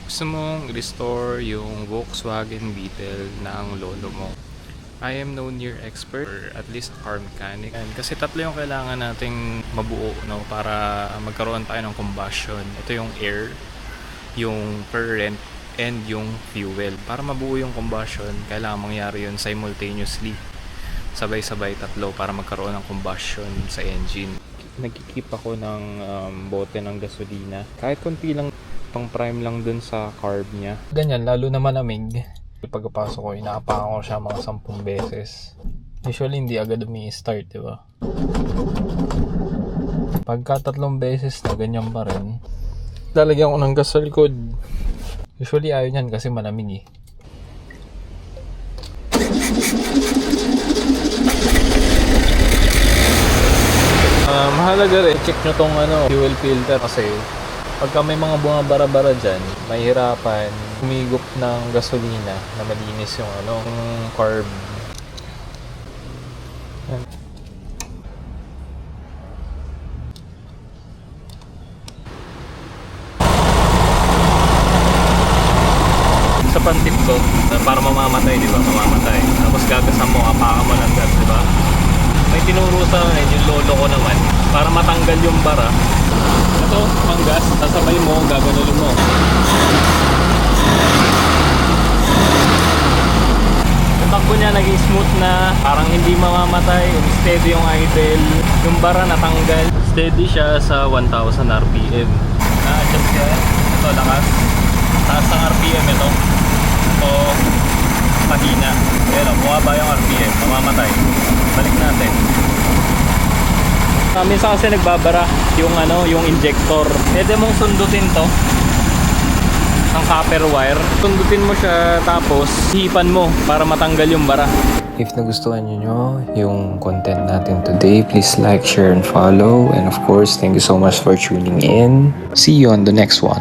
Gusto mong restore yung Volkswagen Beetle ng lolo mo. I am no near expert or at least car mechanic. And kasi tatlo yung kailangan nating mabuo, no, para magkaroon tayo ng combustion. Ito yung air, yung current, and yung fuel. Para mabuo yung combustion, kailangan mangyari yun simultaneously. Sabay-sabay tatlo para magkaroon ng combustion sa engine. Nagkikip ako ng bote ng gasolina. Kahit konti lang, pang prime lang dun sa carb niya. Ganyan, lalo na malamig. Pagkapasok ko, inaapakan ko siya mga 10 beses. Usually, hindi agad umi-start, di ba? Pagka 3 beses na, ganyan pa rin. Lalagyan ko ng gas sa likod. Usually, ayaw niyan kasi malamig eh. Mahalaga rin, check nyo tong fuel filter kasi pagka may mga bumabara-bara dyan, mahirapan humigop ng gasolina na malinis yung yung carb. Yan. Sa pantip ko, para mamamatay, di ba? Mamamatay. Tapos gagasan mo, apakan mo ng gas, di ba? May tinuro sa akin, yung lolo ko naman, para matanggal yung bara. Ito, pang gas, sasabay mo, gaganulin mo. Yung takbo niya naging smooth na, parang hindi mamamatay, steady yung idle. Yung bara natanggal, steady siya sa 1000 RPM. Na-adjust yan. Ito, lakas. Taas ang RPM ito. Ito, mahina. Pero, bumaba yung RPM, mamamatay. Balik natin. Minsan kasi nagbabara yung injector. Pwede mong sundutin to ng copper wire. Sundutin mo siya tapos hipan mo para matanggal yung bara. If nagustuhan niyo yung content natin today, please like, share, and follow. And of course, thank you so much for tuning in. See you on the next one.